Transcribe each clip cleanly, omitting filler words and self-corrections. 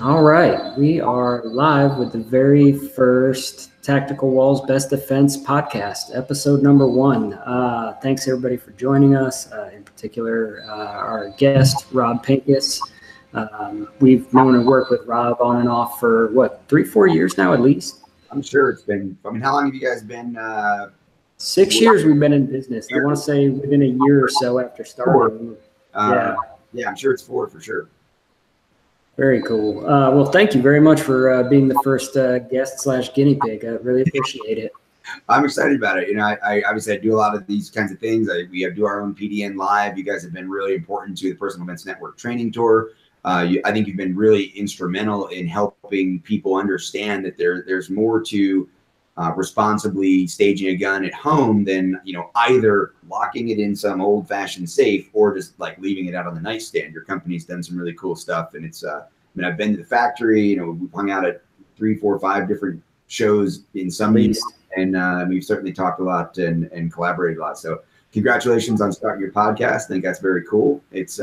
All right, we are live with the very first Tactical Walls Best Defense podcast, episode number 1. Thanks everybody for joining us, in particular our guest, Rob Pincus. We've known and worked with Rob on and off for, 3-4 years now at least? I'm sure it's been, how long have you guys been? 6 years we've been in business. I want to say within a year or so after starting. Yeah, I'm sure it's 4 for sure. Very cool. Well, thank you very much for being the first guest / guinea pig. I really appreciate it. I'm excited about it. I obviously I do a lot of these kinds of things. We do our own PDN live. You guys have been really important to the Personal Defense Network training tour. I think you've been really instrumental in helping people understand that there's more to responsibly staging a gun at home than either locking it in some old-fashioned safe or just like leaving it out on the nightstand. Your company's done some really cool stuff, and it's I've been to the factory. We've hung out at 3, 4, 5 different shows in some meetings, and we've certainly talked a lot and collaborated a lot. So congratulations on starting your podcast. I think that's very cool. It's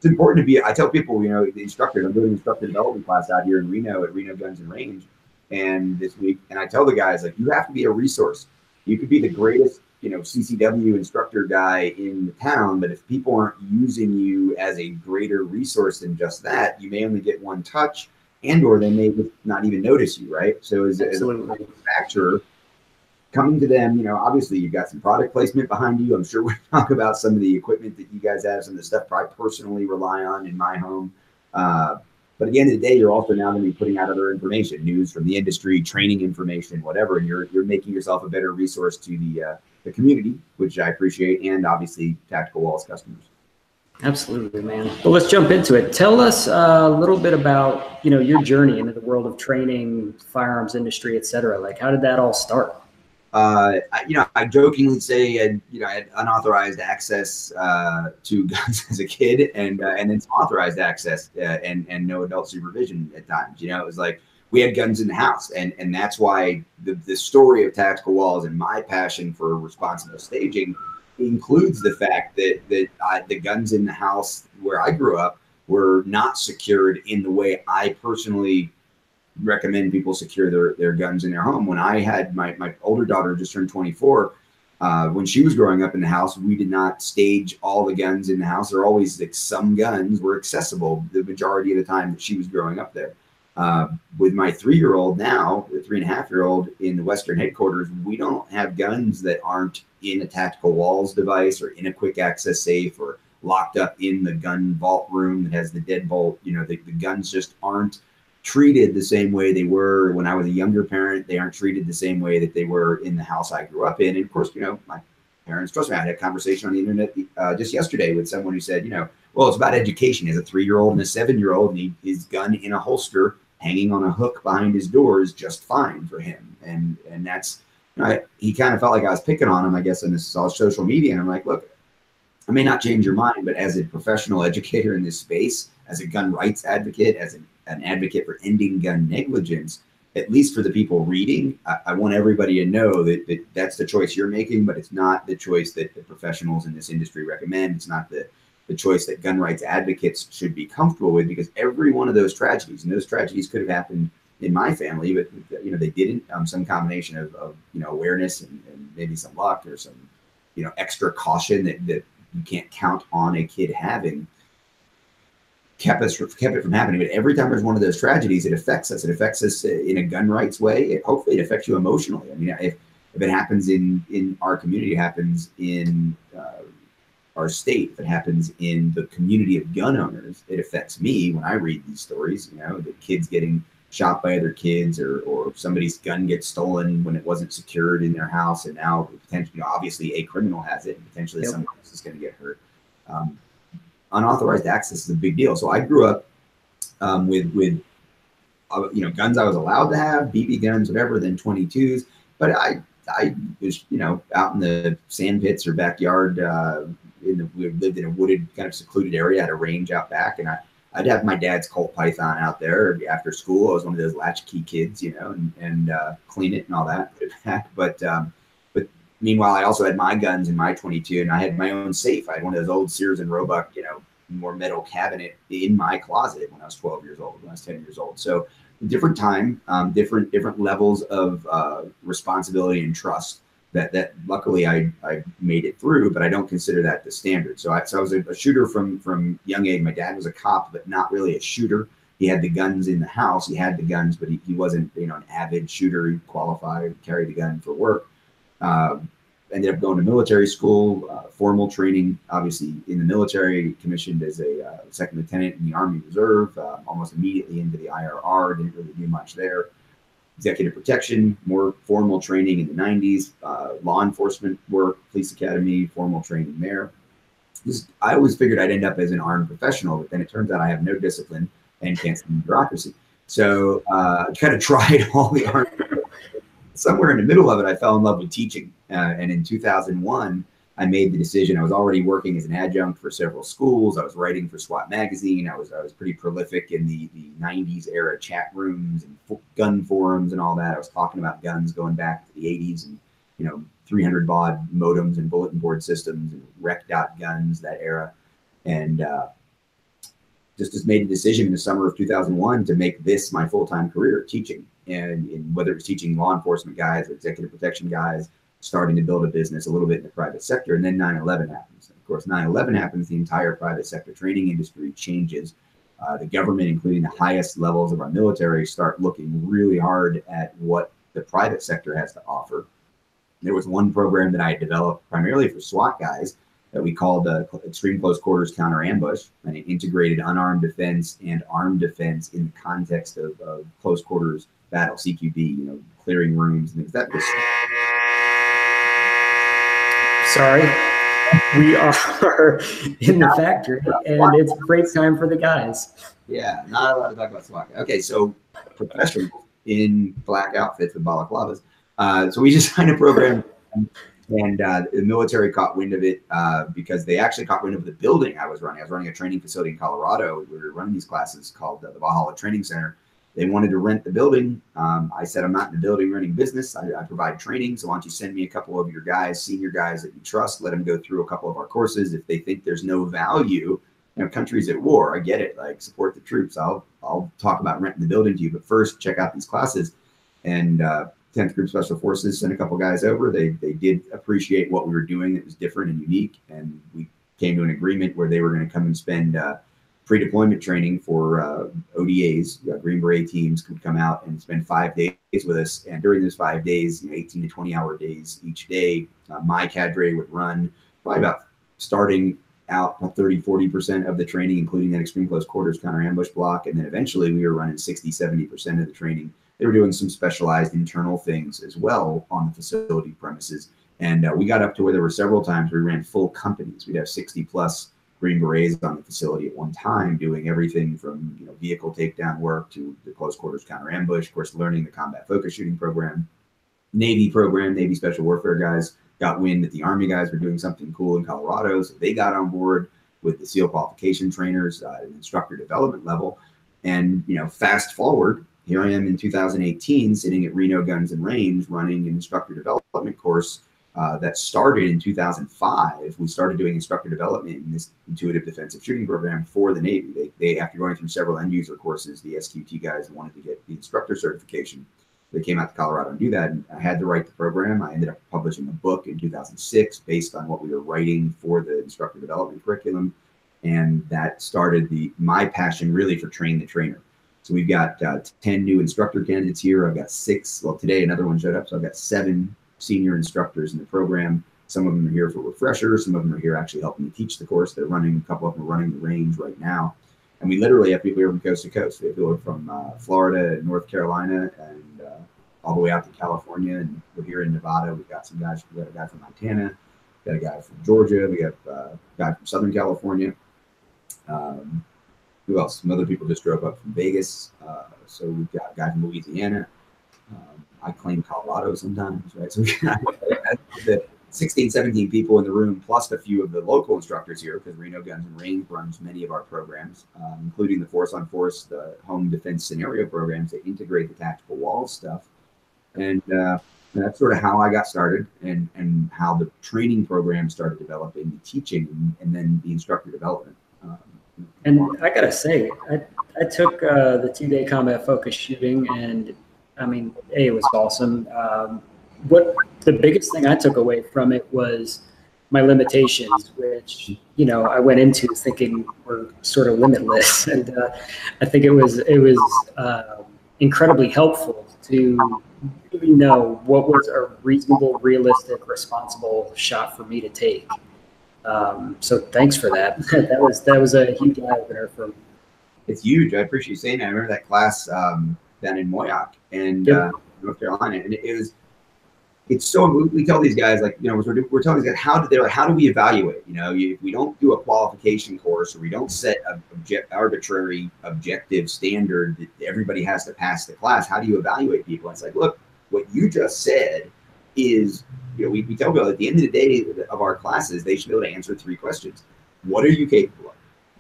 important to be. I tell people, the instructors. I'm doing an instructor development class out here in Reno at Reno Guns and Range. And this week, and I tell the guys, like, you have to be a resource. You could be the greatest, CCW instructor guy in the town, but if people aren't using you as a greater resource than just that, you may only get one touch, or they may not even notice you, right? So as a manufacturer, coming to them, obviously you've got some product placement behind you. I'm sure we'll talk about some of the equipment that you guys have, some of the stuff I personally rely on in my home. But at the end of the day, you're also now going to be putting out other information, news from the industry, training information, whatever, and you're making yourself a better resource to the community, which I appreciate, and obviously Tactical Walls customers. Absolutely, man. Well, let's jump into it. Tell us a little bit about your journey into the world of training, firearms industry, et cetera. Like, how did that all start? I jokingly say I had unauthorized access to guns as a kid, and then some authorized access and no adult supervision at times. It was like we had guns in the house, and that's why the story of Tactical Walls and my passion for responsible staging includes the fact that the guns in the house where I grew up were not secured in the way I personally recommend people secure their guns in their home. When I had my older daughter just turned 24, when she was growing up in the house, we did not stage all the guns in the house. There are always some guns were accessible the majority of the time that she was growing up there. With my 3-year-old now, the 3.5-year-old in the Western headquarters, we don't have guns that aren't in a Tactical Walls device or in a quick access safe or locked up in the gun vault room that has the deadbolt. The guns just aren't treated the same way they were when I was a younger parent. They aren't treated the same way that they were in the house I grew up in. And of course, my parents, trust me, I had a conversation on the internet just yesterday with someone who said, well, it's about education. As a 3-year-old and a 7-year-old, and his gun in a holster hanging on a hook behind his door is just fine for him. And that's, he kind of felt like I was picking on him, I guess, on this all social media. And I'm like, look, I may not change your mind, but as a professional educator in this space, as a gun rights advocate, as an advocate for ending gun negligence, at least for the people reading, I want everybody to know that that's the choice you're making, but it's not the choice that the professionals in this industry recommend. It's not the choice that gun rights advocates should be comfortable with, because every one of those tragedies, and those tragedies could have happened in my family, but they didn't. Some combination of awareness and maybe some luck or some extra caution that you can't count on a kid having, kept it from happening. But every time there's one of those tragedies, it affects us. It affects us in a gun rights way. Hopefully it affects you emotionally. I mean, if it happens in our community, it happens in our state, if it happens in the community of gun owners, it affects me when I read these stories. The kids getting shot by other kids, or somebody's gun gets stolen when it wasn't secured in their house, and now potentially, obviously, a criminal has it, and potentially someone else is going to get hurt. Unauthorized access is a big deal. So I grew up with guns I was allowed to have, BB guns, whatever, then 22s. But I was out in the sand pits or backyard. We lived in a wooded, kind of secluded area, had a range out back, and I'd have my dad's Colt Python out there after school. I was one of those latchkey kids, and clean it and all that, put it back. But meanwhile, I also had my guns in my 22, and I had my own safe. I had one of those old Sears and Roebuck, more metal cabinet in my closet when I was 12 years old, when I was 10 years old. So different time, different levels of responsibility and trust that luckily I made it through, but I don't consider that the standard. So I was a shooter from young age. My dad was a cop, but not really a shooter. He had the guns in the house. He had the guns, but he wasn't, an avid shooter. He qualified, carried the gun for work. Ended up going to military school, formal training, obviously in the military, commissioned as a second lieutenant in the Army Reserve, almost immediately into the IRR, didn't really do much there. Executive protection, more formal training in the 90s, law enforcement work, police academy, formal training there. I always figured I'd end up as an armed professional, but then it turns out I have no discipline and can't stand bureaucracy. So I kind of tried all the armed. Somewhere in the middle of it, I fell in love with teaching. And in 2001, I made the decision. I was already working as an adjunct for several schools. I was writing for SWAT magazine. I was pretty prolific in the 90s era chat rooms and gun forums and all that. I was talking about guns going back to the 80s and, 300 baud modems and bulletin board systems and rec dot guns, that era. And just made a decision in the summer of 2001 to make this my full-time career, teaching. And whether it was teaching law enforcement guys or executive protection guys, starting to build a business a little bit in the private sector. And then 9/11 happens. Of course, 9/11 happens, the entire private sector training industry changes. The government, including the highest levels of our military, start looking really hard at what the private sector has to offer. There was one program that I had developed primarily for SWAT guys that we called Extreme Close Quarters Counter Ambush, and it integrated unarmed defense and armed defense in the context of close quarters battle, CQB, clearing rooms and things. That was. Sorry, we are in the factory, and it's break time for the guys. Yeah, not allowed to talk about SWAT. Okay, so professionals in black outfits with balaclavas. So we just signed a program. And the military caught wind of it because they actually caught wind of the building I was running. I was running a training facility in Colorado. We were running these classes called the Valhalla Training Center. They wanted to rent the building. I said, I'm not in the building running business. I provide training. So why don't you send me a couple of your guys, senior guys that you trust, let them go through a couple of our courses. If they think there's no value, countries at war, I get it. Like, support the troops. I'll talk about renting the building to you. But first, check out these classes. And 10th Group Special Forces sent a couple guys over. They did appreciate what we were doing. It was different and unique. And we came to an agreement where they were going to come and spend pre-deployment training for ODAs. Green Beret teams could come out and spend 5 days with us. And during those 5 days, 18 to 20-hour days each day, my cadre would run probably about starting out 30-40% of the training, including that extreme close quarters counter ambush block. And then eventually we were running 60-70% of the training. They were doing some specialized internal things as well on the facility premises. And we got up to where there were several times we ran full companies. We'd have 60 plus Green Berets on the facility at one time, doing everything from vehicle takedown work to the close quarters counter ambush, of course, learning the combat focus shooting program. Navy special warfare guys got wind that the Army guys were doing something cool in Colorado. So they got on board with the SEAL qualification trainers at an instructor development level. And, fast forward, here I am in 2018, sitting at Reno Guns and Range, running an instructor development course that started in 2005. We started doing instructor development in this intuitive defensive shooting program for the Navy. They after going through several end user courses, the SQT guys wanted to get the instructor certification. They came out to Colorado and do that. And I had to write the program. I ended up publishing a book in 2006 based on what we were writing for the instructor development curriculum. And that started my passion really for train the trainer. So we've got 10 new instructor candidates here. I've got 6. Well, today another one showed up. So I've got 7 senior instructors in the program. Some of them are here for refreshers. Some of them are here actually helping me teach the course. They're running, a couple of them are running the range right now. And we literally have people here from coast to coast. We have people from Florida, North Carolina, and all the way out to California. And we're here in Nevada. We've got some guys. We've got a guy from Montana. We've got a guy from Georgia. We got a guy from Southern California. Who else? Some other people just drove up from Vegas. So we've got a guy from Louisiana. I claim Colorado sometimes, right? So we've got the 16, 17 people in the room, plus a few of the local instructors here, because Reno Guns and Range runs many of our programs, including the Force on Force, the home defense scenario programs that integrate the tactical walls stuff. And that's sort of how I got started and how the training program started developing, the teaching, and then the instructor development. And I gotta say, I took the 2-day combat focus shooting, and I mean, it was awesome. What the biggest thing I took away from it was my limitations, which I went into thinking were sort of limitless, and I think it was incredibly helpful to really know what was a reasonable, realistic, responsible shot for me to take. So thanks for that. That was a huge eye opener for me. It's huge. I appreciate you saying that. I remember that class down in Moyock and Yep. North Carolina, and it's so we tell these guys, like, we're telling these guys how do we evaluate? If we don't do a qualification course, or we don't set an arbitrary objective standard that everybody has to pass the class, how do you evaluate people? And it's like, look, what you just said is, we tell people at the end of the day of our classes, they should be able to answer 3 questions. What are you capable of?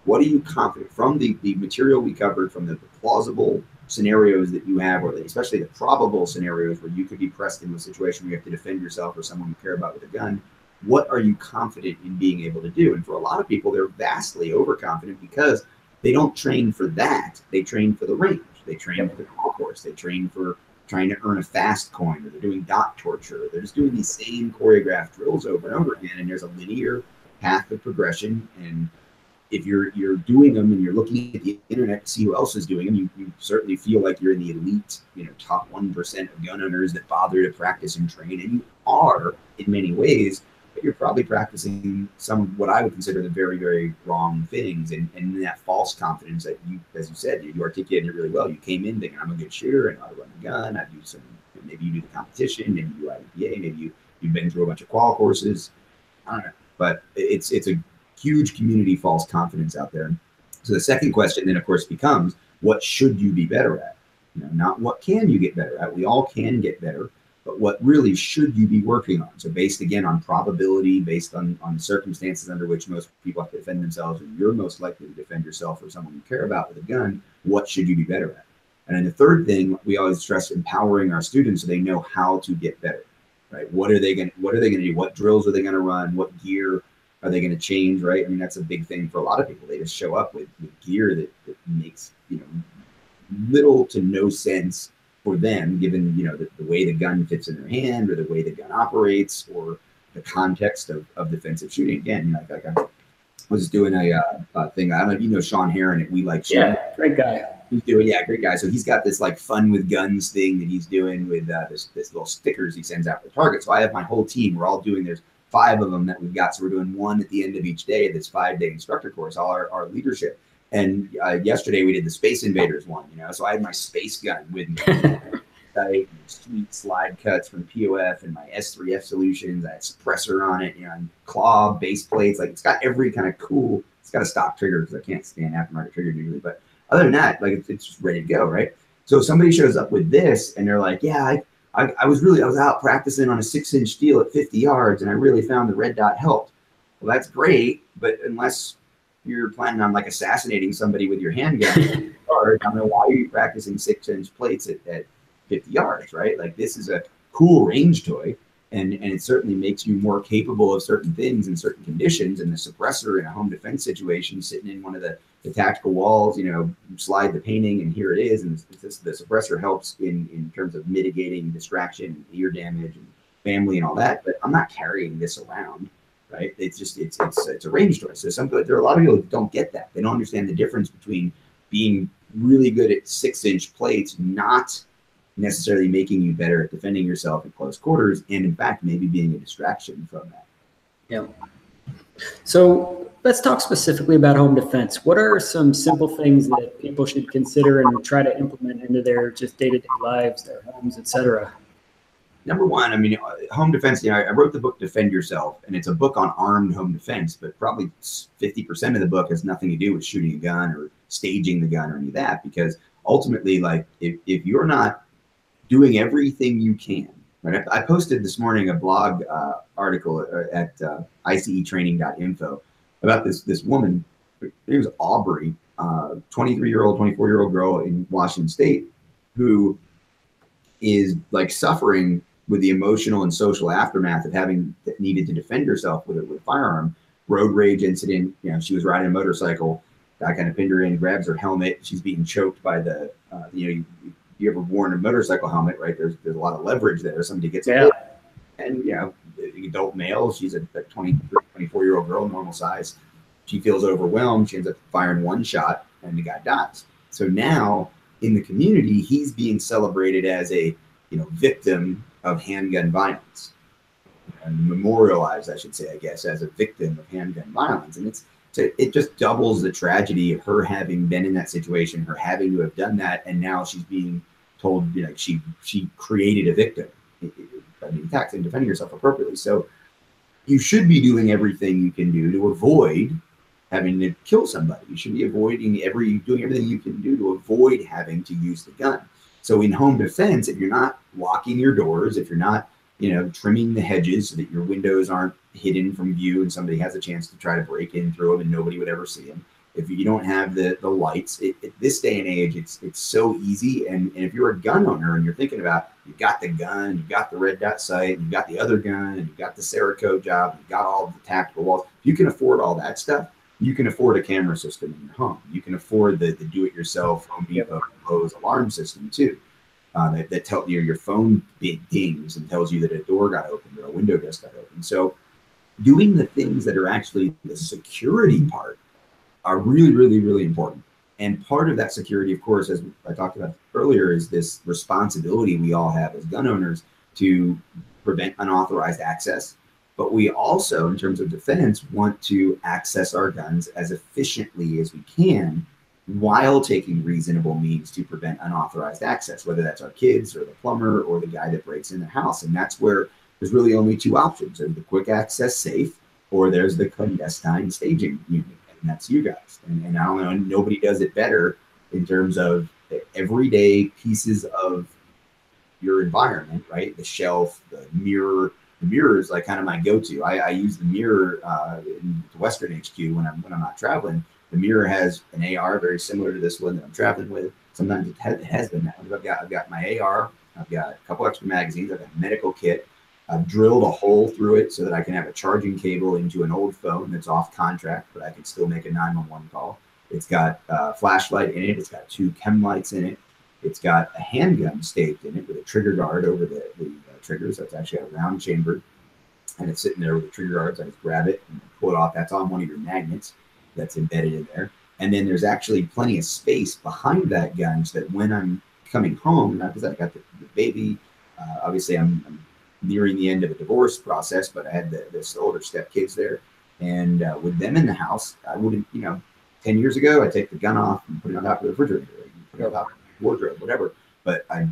What are you confident from the material we covered, from the plausible scenarios that you have, or especially the probable scenarios where you could be pressed into a situation where you have to defend yourself or someone you care about with a gun? What are you confident in being able to do? And for a lot of people, they're vastly overconfident because they don't train for that. They train for the range. They train for the call course. They train for trying to earn a fast coin, or they're doing dot torture. Or they're just doing these same choreographed drills over and over again. And there's a linear path of progression. And if you're doing them and you're looking at the internet to see who else is doing them, you certainly feel like you're in the elite, top 1% of gun owners that bother to practice and train. And you are in many ways, but you're probably practicing some of what I would consider the very, very wrong things. And that false confidence that you, as you said, you articulated it really well. You came in thinking, I'm a good shooter, and I run the gun. I do some, maybe you do the competition, maybe you do IDPA, maybe you've been through a bunch of qual courses. I don't know. But it's a huge community false confidence out there. So the second question then, of course, becomes, what should you be better at? Not what can you get better at. We all can get better, but what really should you be working on? So based, again, on probability, based on the circumstances under which most people have to defend themselves, and you're most likely to defend yourself or someone you care about with a gun, what should you be better at? And then the third thing, we always stress empowering our students so they know how to get better, right? What are they going to do? What drills are they going to run? What gear are they going to change, right? I mean, that's a big thing for a lot of people. They just show up with gear that makes, little to no sense for them, given, the way the gun fits in their hand, or the way the gun operates, or the context of defensive shooting. Again, like I was doing a thing. I don't know if you know Sean Heron at We Like Shooting. Yeah, great guy. He's doing, great guy. So he's got this like fun with guns thing that he's doing with this little stickers he sends out for target. So I have my whole team. We're all doing, there's 5 of them that we've got. So we're doing one at the end of each day, this 5-day instructor course, all our leadership. And yesterday we did the Space Invaders one, so I had my space gun with me. Sweet slide cuts from POF and my S3F solutions. I had suppressor on it, and claw base plates. Like, it's got every kind of cool, it's got a stock trigger because I can't stand aftermarket trigger usually. But other than that, like, it's just ready to go, right? So somebody shows up with this and they're like, yeah, I was out practicing on a 6-inch steel at 50 yards, and I really found the red dot helped. Well, that's great, but unless you're planning on like assassinating somebody with your handgun, I don't know why you're practicing 6-inch plates at 50 yards, right? Like, this is a cool range toy, and it certainly makes you more capable of certain things in certain conditions. And the suppressor in a home defense situation, sitting in one of the tactical walls, slide the painting, and here it is. And the suppressor helps in terms of mitigating distraction, ear damage, and family and all that. But I'm not carrying this around, right? It's just it's a range toy. So there are a lot of people who don't get that. They don't understand the difference between being really good at 6-inch plates, not necessarily making you better at defending yourself in close quarters, and in fact maybe being a distraction from that. Yeah. So let's talk specifically about home defense. What are some simple things that people should consider and try to implement into their just day-to-day lives, their homes, etc.? Number one, home defense, I wrote the book Defend Yourself, and it's a book on armed home defense, but probably 50% of the book has nothing to do with shooting a gun or staging the gun or any of that, because ultimately, like, if you're not doing everything you can, right? I posted this morning a blog article at icetraining.info about this woman. It was Aubrey, 23-year-old, 24-year-old girl in Washington State, who is like suffering with the emotional and social aftermath of having needed to defend herself with a firearm. Road rage incident. She was riding a motorcycle Guy kind of pinned her in, grabs her helmet. She's being choked by the, you ever worn a motorcycle helmet, right? There's a lot of leverage there. Somebody gets hit, and the adult male, she's a 23, 24-year-old girl, normal size. She feels overwhelmed. She ends up firing one shot, and the guy dies. So now in the community, he's being celebrated as a victim of handgun violence, and memorialized, I should say, I guess, as a victim of handgun violence. And it just doubles the tragedy of her having been in that situation, her having to have done that, and now she's being told she created a victim by being attacked and defending herself appropriately. So you should be doing everything you can do to avoid having to kill somebody. You should be doing everything you can do to avoid having to use the gun. So in home defense, if you're not locking your doors, if you're not trimming the hedges so that your windows aren't hidden from view and somebody has a chance to try to break in through them and nobody would ever see them. If you don't have the lights, this day and age, it's so easy. And if you're a gun owner and you're thinking about, you've got the gun, you've got the red dot sight, you've got the other gun, and you've got the Cerakote job, you've got all the tactical walls. If you can afford all that stuff, you can afford a camera system in your home. You can afford the do-it-yourself Home Depot Lowe's alarm system too. That tells you your phone dings and tells you that a door got opened or a window just got opened. So doing the things that are actually the security part are really, really, really important. And part of that security, of course, as I talked about earlier, is this responsibility we all have as gun owners to prevent unauthorized access. But we also, in terms of defense, want to access our guns as efficiently as we can while taking reasonable means to prevent unauthorized access, whether that's our kids or the plumber or the guy that breaks in the house. And that's where there's really only two options. There's the quick access safe, or there's the clandestine staging unit, and that's you guys. And I don't know, nobody does it better in terms of the everyday pieces of your environment, right? The shelf, the mirror. The mirror is like kind of my go-to. I use the mirror in the Western HQ when I'm not traveling. The mirror has an AR very similar to this one that I'm traveling with. Sometimes it has been that. I've got my AR. I've got a couple extra magazines. I've got a medical kit. I've drilled a hole through it so that I can have a charging cable into an old phone that's off contract, but I can still make a 911 call. It's got a flashlight in it. It's got 2 chem lights in it. It's got a handgun staged in it with a trigger guard over the triggers. That's actually a round chamber, and it's sitting there with the trigger guards. I just grab it and pull it off. That's on one of your magnets that's embedded in there. And then there's actually plenty of space behind that gun so that when I'm coming home, because I got the baby, obviously I'm nearing the end of a divorce process, but I had the older step kids there. And with them in the house, I wouldn't, 10 years ago, I'd take the gun off and put it on top of the refrigerator, put it on top of the wardrobe, whatever. But I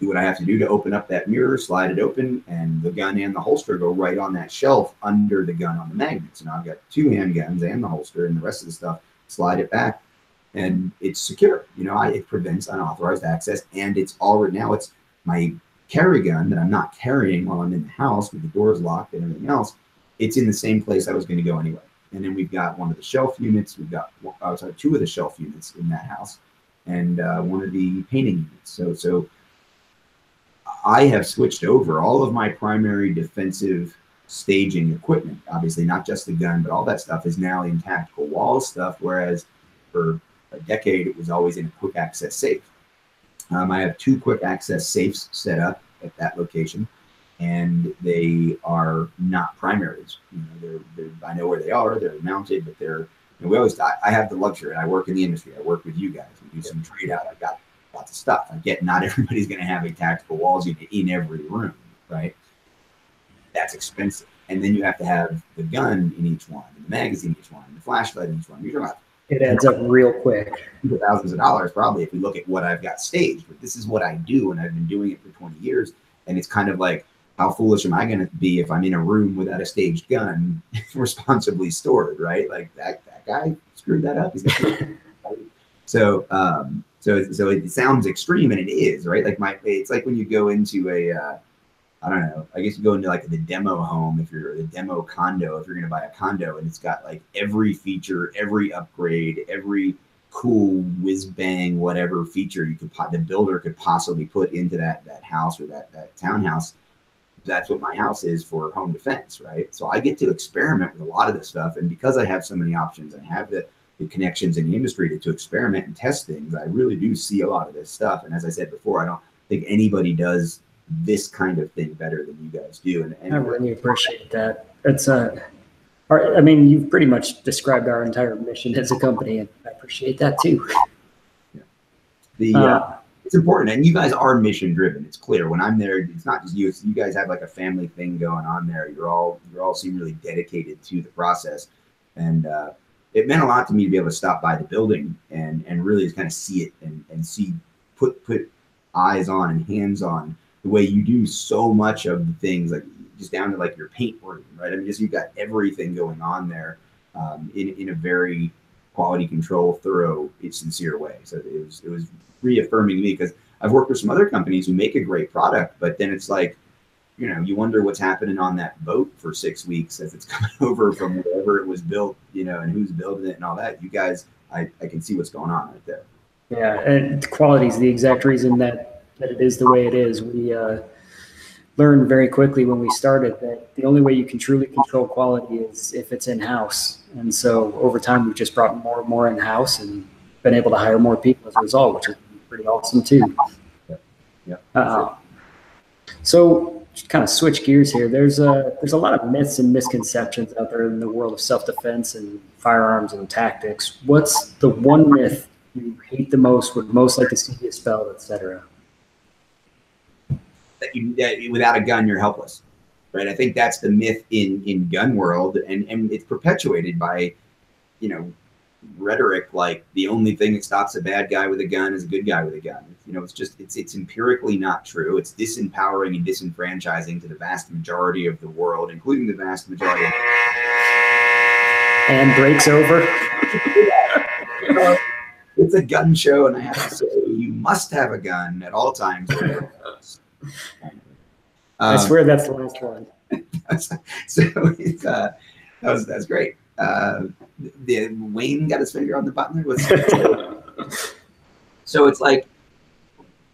do what I have to do to open up that mirror, slide it open, and the gun and the holster go right on that shelf under the gun on the magnets. And I've got 2 handguns and the holster, and the rest of the stuff, slide it back, and it's secure. It prevents unauthorized access, and it's my carry gun that I'm not carrying while I'm in the house with the doors locked and everything else. It's in the same place I was going to go anyway. And then we've got one of the shelf units. We've got 2 of the shelf units in that house, and one of the painting units. So I have switched over all of my primary defensive staging equipment, obviously not just the gun, but all that stuff is now in tactical wall stuff, whereas for a decade it was always in a quick access safe. I have 2 quick access safes set up at that location, and they are not primaries. I know where they are. They're mounted, but I have the luxury. I work in the industry. I work with you guys. We do some trade out. I've got lots of stuff. I get not everybody's going to have a tactical walls unit in every room, right? That's expensive. And then you have to have the gun in each one, and the magazine in each one, and the flashlight in each one. You're talking about it adds up real quick. Thousands of dollars probably if you look at what I've got staged. But this is what I do, and I've been doing it for 20 years. And it's kind of like, how foolish am I going to be if I'm in a room without a staged gun responsibly stored, right? Like that guy screwed that up. So it sounds extreme, and it is, right? Like it's like when you go into I don't know, I guess you go into like the demo home, if you're the demo condo, if you're going to buy a condo, and it's got like every feature, every upgrade, every cool whiz bang, whatever feature the builder could possibly put into that house or that townhouse. That's what my house is for home defense, right? So I get to experiment with a lot of this stuff. And because I have so many options, I have the the connections in the industry to experiment and test things, I really do see a lot of this stuff. And as I said before, I don't think anybody does this kind of thing better than you guys do. And I really appreciate that. It's I mean, you've pretty much described our entire mission as a company, and I appreciate that too. Yeah. It's important, and you guys are mission driven. It's clear when I'm there. It's not just you. It's, you guys have like a family thing going on there. You all seem really dedicated to the process, and it meant a lot to me to be able to stop by the building and really just kind of see it and see put eyes on and hands on the way you do so much of the things, like just down to like your paint room, right? I mean, just you've got everything going on there in a very quality control, thorough, sincere way. So it was reaffirming to me, because I've worked with some other companies who make a great product, but then it's like, you know, you wonder what's happening on that boat for 6 weeks as it's coming over from wherever it was built, you know, and who's building it and all that. You guys, I can see what's going on right there. Yeah, and quality is the exact reason that it is the way it is. We learned very quickly when we started that the only way you can truly control quality is if it's in-house. And so over time, we've just brought more and more in-house and been able to hire more people as a result, which is pretty awesome too. Yeah. Sure. So just kind of switch gears here. There's a lot of myths and misconceptions out there in the world of self-defense and firearms and tactics. What's the one myth you hate the most, would most like to see dispelled, etc.? That without a gun, you're helpless, right? I think that's the myth in gun world, and it's perpetuated by, you know, rhetoric like the only thing that stops a bad guy with a gun is a good guy with a gun. You know, it's empirically not true. It's disempowering and disenfranchising to the vast majority of the world, including the vast majority of and breaks over. It's a gun show, and I have to say, you must have a gun at all times. I swear that's the last one. So it's, that's great. Wayne got his finger on the button. So it's like,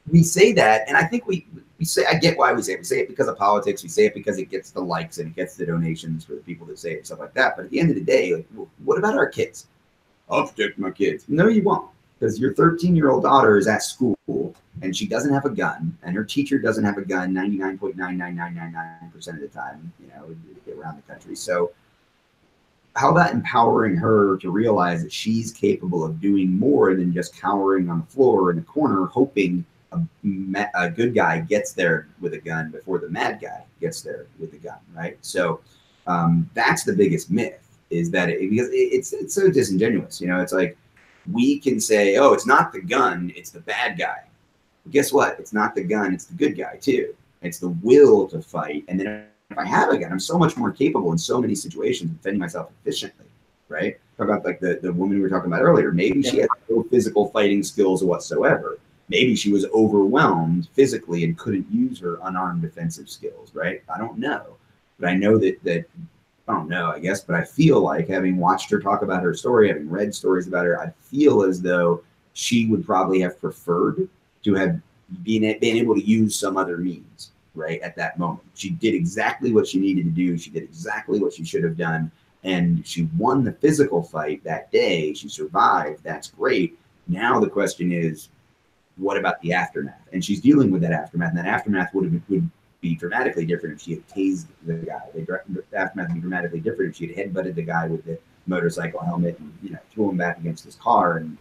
we say that, and I think we say, I get why we say it. We say it because of politics. We say it because it gets the likes and it gets the donations for the people that say it and stuff like that. But at the end of the day, like, what about our kids? I'll protect my kids. No, you won't, because your 13-year-old daughter is at school and she doesn't have a gun, and her teacher doesn't have a gun 99.99999% of the time, you know, around the country. So how about empowering her to realize that she's capable of doing more than just cowering on the floor in a corner, hoping a good guy gets there with a gun before the mad guy gets there with a gun, right? So that's the biggest myth, is that because it's so disingenuous. You know, it's like, we can say, oh, it's not the gun, it's the bad guy. But guess what? It's not the gun, it's the good guy too. It's the will to fight. And then if I have a gun, I'm so much more capable in so many situations of defending myself efficiently, right? Talk about like the woman we were talking about earlier. Maybe she had no physical fighting skills whatsoever. Maybe she was overwhelmed physically and couldn't use her unarmed defensive skills, right? I don't know. But I know that I don't know, I guess, but I feel like, having watched her talk about her story, having read stories about her, I feel as though she would probably have preferred to have been able to use some other means, right, at that moment. She did exactly what she needed to do. She did exactly what she should have done. And she won the physical fight that day. She survived. That's great. Now the question is, what about the aftermath? And she's dealing with that aftermath. And that aftermath would be dramatically different if she had tased the guy. The aftermath would be dramatically different if she had headbutted the guy with the motorcycle helmet and, you know, threw him back against his car and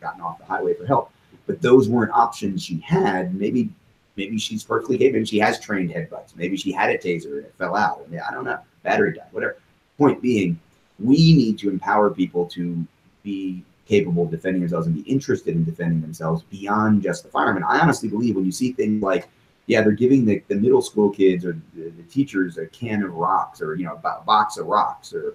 gotten off the highway for help. But those weren't options she had. Maybe she's perfectly capable. Maybe she has trained headbutts. Maybe she had a taser and it fell out. I don't know. Battery died. Whatever. Point being, we need to empower people to be capable of defending themselves and be interested in defending themselves beyond just the firearm. And I honestly believe when you see things like, yeah, they're giving the middle school kids or the teachers a can of rocks, or, you know, a box of rocks, or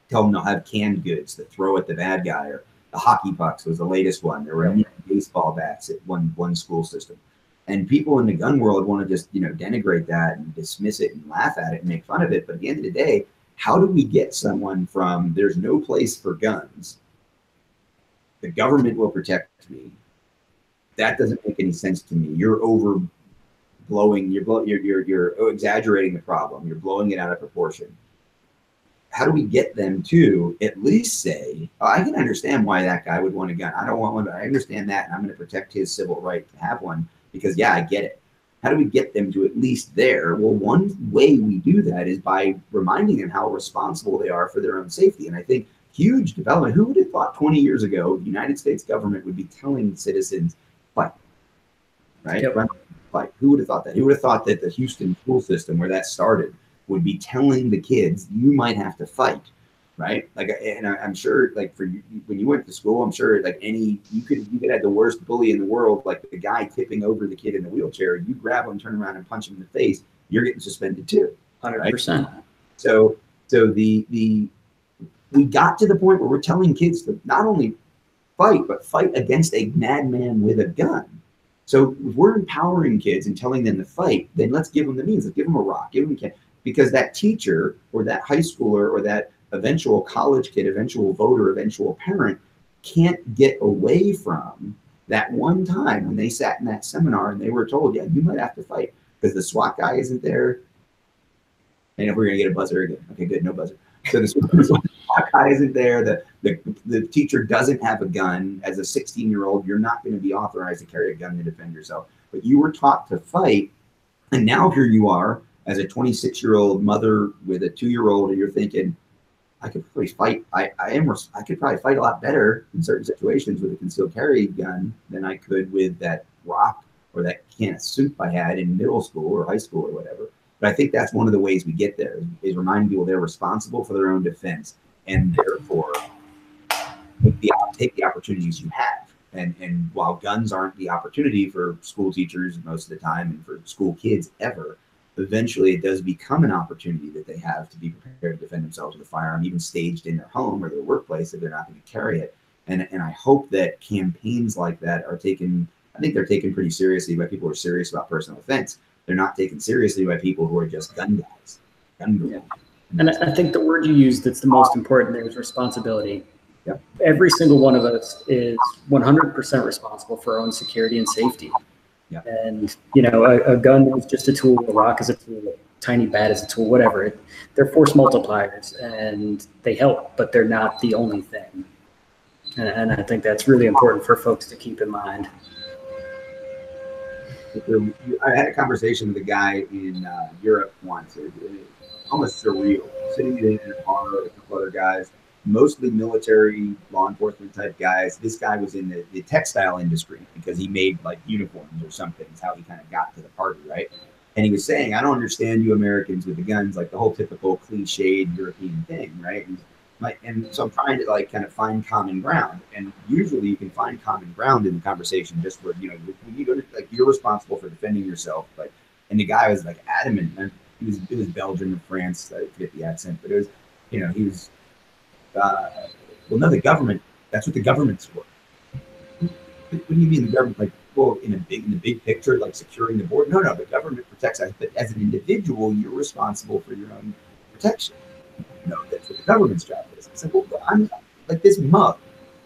tell them they'll have canned goods to throw at the bad guy, or the hockey pucks was the latest one. There were baseball bats at one school system. And people in the gun world want to just, you know, denigrate that and dismiss it and laugh at it and make fun of it. But at the end of the day, how do we get someone from there's no place for guns, the government will protect me? That doesn't make any sense to me. You're overblowing, you're exaggerating the problem. You're blowing it out of proportion. how do we get them to at least say, oh, I can understand why that guy would want a gun. I don't want one, but I understand that, and I'm going to protect his civil right to have one because, yeah, I get it. How do we get them to at least there? Well, one way we do that is by reminding them how responsible they are for their own safety. And I think huge development. Who would have thought 20 years ago the United States government would be telling citizens, fight, right? Yep. Fight. Who would have thought that? Who would have thought that the Houston school system, where that started, would be telling the kids, you might have to fight, right? Like, and I'm sure, like, for you, when you went to school, I'm sure, like, you could have the worst bully in the world, like the guy tipping over the kid in the wheelchair. You grab him, turn around, and punch him in the face. You're getting suspended too. 100%. Right? So we got to the point where we're telling kids to not only fight, but fight against a madman with a gun. So if we're empowering kids and telling them to fight, then let's give them the means. Let's give them a rock, give them a because that teacher or that high schooler or that eventual college kid, eventual voter, eventual parent can't get away from that one time when they sat in that seminar and they were told, yeah, you might have to fight because the SWAT guy isn't there. And if we're going to get a buzzer again, okay, good, no buzzer. So the SWAT guy isn't there. The teacher doesn't have a gun. As a 16-year-old, you're not going to be authorized to carry a gun to defend yourself. But you were taught to fight, and now here you are as a 26-year-old mother with a 2-year-old, and you're thinking, I could probably fight. I could probably fight a lot better in certain situations with a concealed carry gun than I could with that rock or that can of soup I had in middle school or high school or whatever. But I think that's one of the ways we get there is reminding people they're responsible for their own defense and therefore take the opportunities you have. And while guns aren't the opportunity for school teachers most of the time and for school kids ever, eventually it does become an opportunity that they have to be prepared to defend themselves with a firearm, even staged in their home or their workplace if they're not going to carry it. And I hope that campaigns like that are taken, I think they're taken pretty seriously by people who are serious about personal defense. They're not taken seriously by people who are just gun guys. Yeah. And I think the word you used that's the most important there is responsibility. Yep. Every single one of us is 100% responsible for our own security and safety. Yep. And, you know, a gun is just a tool, a rock is a tool, a tiny bat is a tool, whatever. They're force multipliers and they help, but they're not the only thing. And I think that's really important for folks to keep in mind. I had a conversation with a guy in Europe once. It was almost surreal. Sitting in a bar with a couple other guys, mostly military, law enforcement type guys. This guy was in the textile industry because he made like uniforms or something. Is how he kind of got to the party, right? And he was saying, I don't understand you Americans with the guns, like the whole typical cliched European thing, right? And so I'm trying to like kind of find common ground. And usually you can find common ground in the conversation just where, you know, when you go to, like, you're responsible for defending yourself. But, and the guy was like adamant. And it was Belgium or France. I forget the accent, but it was, you know, he was, well, no, the government, that's what the government's for. What do you mean the government? Like, well, in the big picture, like securing the border? No, the government protects us. But as an individual, you're responsible for your own protection. You know, that's what the government's job is. I said, well, I'm like this mug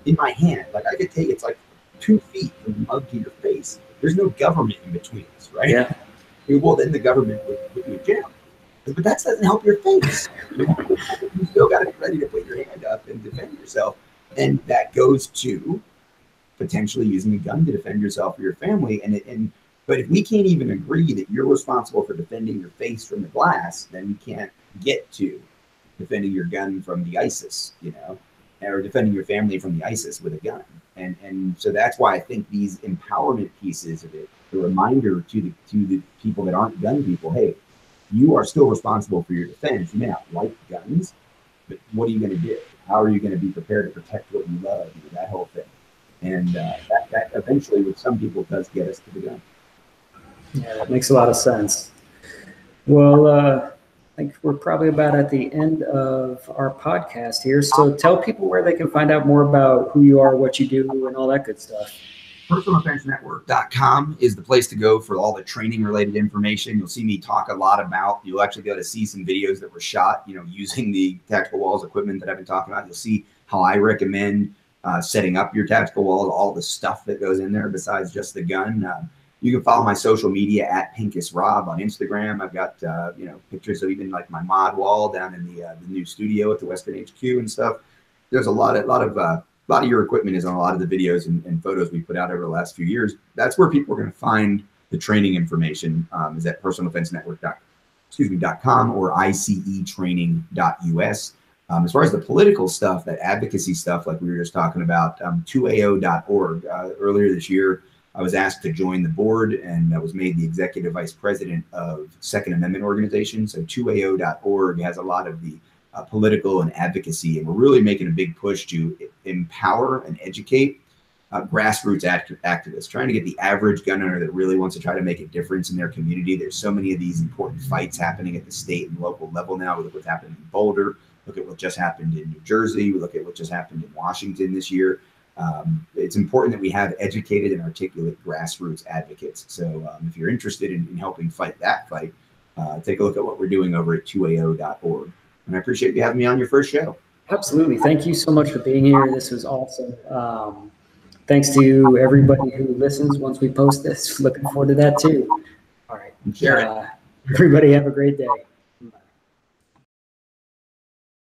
in my hand. Like I could take it's like 2 feet from the mug to your face. There's no government in between us, right? Yeah. Well, then the government would put you in jail. But that doesn't help your face. You still got to be ready to put your hand up and defend yourself. And that goes to potentially using a gun to defend yourself or your family. But if we can't even agree that you're responsible for defending your face from the blast, then we can't get to defending your gun from the ISIS, you know, or defending your family from the ISIS with a gun. And so that's why I think these empowerment pieces of it, the reminder to the people that aren't gun people, hey, you are still responsible for your defense. You may not like guns, but what are you going to do? How are you going to be prepared to protect what you love? You know, that whole thing. And that eventually, with some people, does get us to the gun. Yeah, that makes a lot of sense. Well, I think we're probably about at the end of our podcast here. So tell people where they can find out more about who you are, what you do, and all that good stuff. PersonalDefenseNetwork.com is the place to go for all the training related information. You'll see me talk a lot about, you'll actually be able to see some videos that were shot, you know, using the tactical walls equipment that I've been talking about. You'll see how I recommend setting up your tactical walls, all the stuff that goes in there besides just the gun. You can follow my social media at Pincus Rob on Instagram. I've got pictures of even like my mod wall down in the new studio at the Western HQ and stuff. There's a lot of your equipment is on a lot of the videos and photos we put out over the last few years. That's where people are going to find the training information. Is at personaldefensenetwork.com or icetraining.us. As far as the political stuff, that advocacy stuff, like we were just talking about, 2AO.org. Earlier this year, I was asked to join the board, and I was made the executive vice president of Second Amendment organization. So 2AO.org has a lot of the political and advocacy, and we're really making a big push to empower and educate grassroots activists, trying to get the average gun owner that really wants to try to make a difference in their community. There's so many of these important fights happening at the state and local level now. We look what's happening in Boulder, look at what just happened in New Jersey, we look at what just happened in Washington this year. It's important that we have educated and articulate grassroots advocates. So if you're interested in helping fight that fight, take a look at what we're doing over at 2AO.org. And I appreciate you having me on your first show. Absolutely. Thank you so much for being here. This was awesome. Thanks to everybody who listens once we post this. Looking forward to that too. All right. Share it. Everybody have a great day.